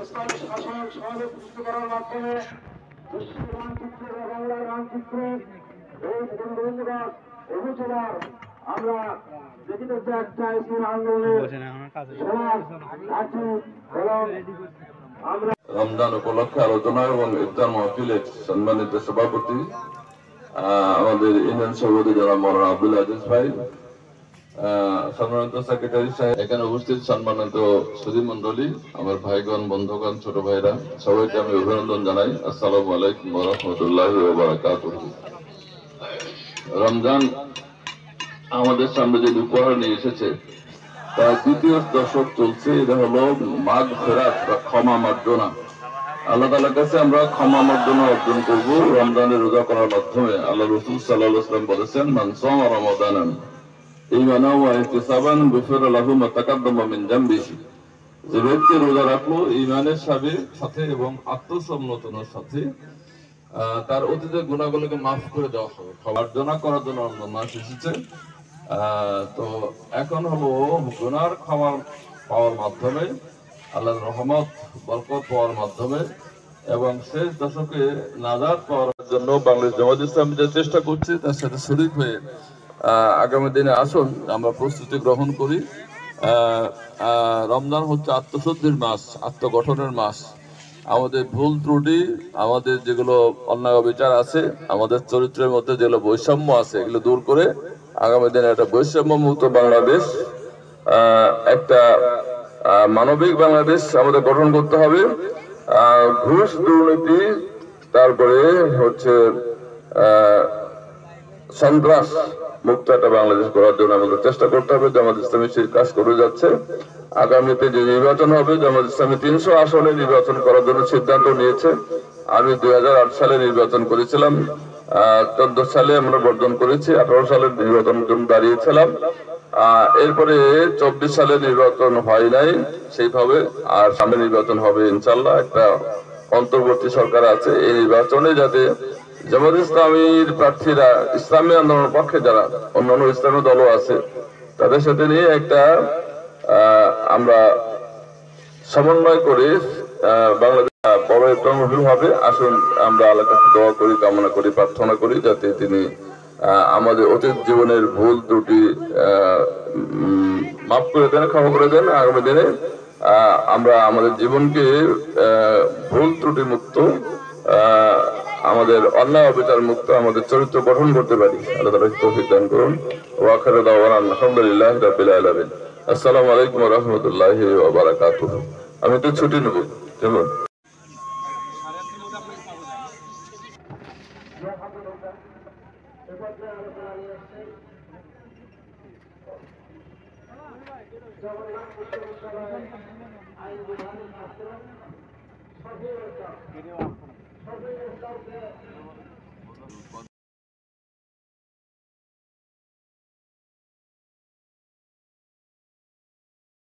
ইসলামী শাসন সহজে প্রতিষ্ঠা করার মাধ্যমে বিশ্বের মানচিত্রে বাংলার মানচিত্রে এই উপজেলার আমরা দেখিতে একটা ইসলামী আন্দোলনের রমজান উপলক্ষে আলোচনা এবং ইফতার মাহফিলের সম্মানিত সভাপতি আমাদের ইউনিয়ন সভাপতি যারা মৌলানা আব্দুল আজিজ ভাই, সম্মানিত সেক্রেটারি সাহেব, এখানে উপস্থিত সম্মানিত সুধী মন্ডলী, আমার ভাইগণ, বন্ধুগণ, ছোট ভাইরা, সবাইকে আমি অভিনন্দন জানাই। আসসালামু আলাইকুম ওয়া রাহমাতুল্লাহি ওয়া বারাকাতুহু। রমজান আমাদের সামনে যে উপহার নিয়ে এসেছে তা দ্বিতীয় দশক চলছে। এটা হলো মাঘ ফেরাত বা ক্ষমা মার্জনা। আল্লাহ তাআলার কাছে আমরা ক্ষমা মার্জনা অর্জন করব রমজানের রোজা করার মাধ্যমে। আল্লাহ রাসূল সাল্লাল্লাহু আলাইহি ওয়াসাল্লাম বলেছেন, মান সামা রমাদানান ঈমানান ওয়া ইহতিসাবান গুফিরা লাহু মা তাকাদ্দামা মিন যামবিহি। যে ব্যক্তি রোজা রাখলো ঈমানের সাথে এবং আত্মসমর্পণের সাথে, তার অতীতের গুনাহগুলোকে মাফ করে দেওয়া হবে। ক্ষমা মার্জনা করার জন্য রমজান মাস এসেছে। তো এখন হলো গুনার ক্ষমা পাওয়ার মাধ্যমে, আল্লাহর রহমত বরকত পাওয়ার মাধ্যমে এবং শেষ দশকে নাজাত পাওয়ার জন্য বাংলাদেশ জামাত ইসলামী যে চেষ্টা করছে তার সাথে শরীক হয়ে আগামী দিনে আসুন আমরা প্রস্তুতি গ্রহণ করি। রমজান হচ্ছে আত্মশুদ্ধির মাস, আত্মগঠনের মাস। আমাদের ভুল ত্রুটি, আমাদের যেগুলো অন্যায় অবিচার আছে, আমাদের চরিত্রের মধ্যে যেগুলো বৈষম্য আছে, এগুলো দূর করে আগামী দিনে একটা বৈষম্য মুক্ত বাংলাদেশ, একটা মানবিক বাংলাদেশ আমাদের গঠন করতে হবে। ঘুষ, দুর্নীতি, তারপরে হচ্ছে সন্ত্রাস মুক্ত একটা বাংলাদেশ করার জন্য আমাদের চেষ্টা করতে হবে। জামাত ইসলামী সেই কাজ করে যাচ্ছে। আগামীতে যে নির্বাচন হবে, জামাত ইসলামী 300 আসনে নির্বাচন করার জন্য সিদ্ধান্ত নিয়েছে। আমি 2008 সালে নির্বাচন করেছিলাম, 14 সালে আমরা বর্জন করেছি, 18 সালে নির্বাচনের জন্য দাঁড়িয়েছিলাম। এরপরে 24 সালে নির্বাচন হয় নাই সেইভাবে, আর সামনে নির্বাচন হবে ইনশাল্লাহ। একটা অন্তর্বর্তী সরকার আছে, এই নির্বাচনে যাতে জামাত ইসলামীর প্রার্থীরা, ইসলামী আন্দোলনের পক্ষে যারা অন্যান্য ইসলামী দলও আছে, তাদের সাথে নিয়ে একটা আমরা সমন্বয় করে বাংলাদেশ বড় একটা হবে। আসুন আমরা আল্লাহর কাছে দোয়া করি, কামনা করি, প্রার্থনা করি যাতে তিনি আমাদের অতীত জীবনের ভুল ত্রুটি মাফ করে দেন, ক্ষমা করে দেন। আগামী দিনে আমরা আমাদের জীবনকে ভুল ত্রুটি মুক্ত, আমাদের অন্যায় অবিচার মুক্ত, আমাদের চরিত্র গঠন করতে পারি। আল্লাহ তাআলা তৌফিক দান করুন। ওয়া আখিরু দাওয়ানা আলহামদুলিল্লাহি রাব্বিল আলামিন। আসসালামু আলাইকুম ওয়া রাহমাতুল্লাহি ওয়া বারাকাতুহু। আমি তো ছুটি নেব, চলুন।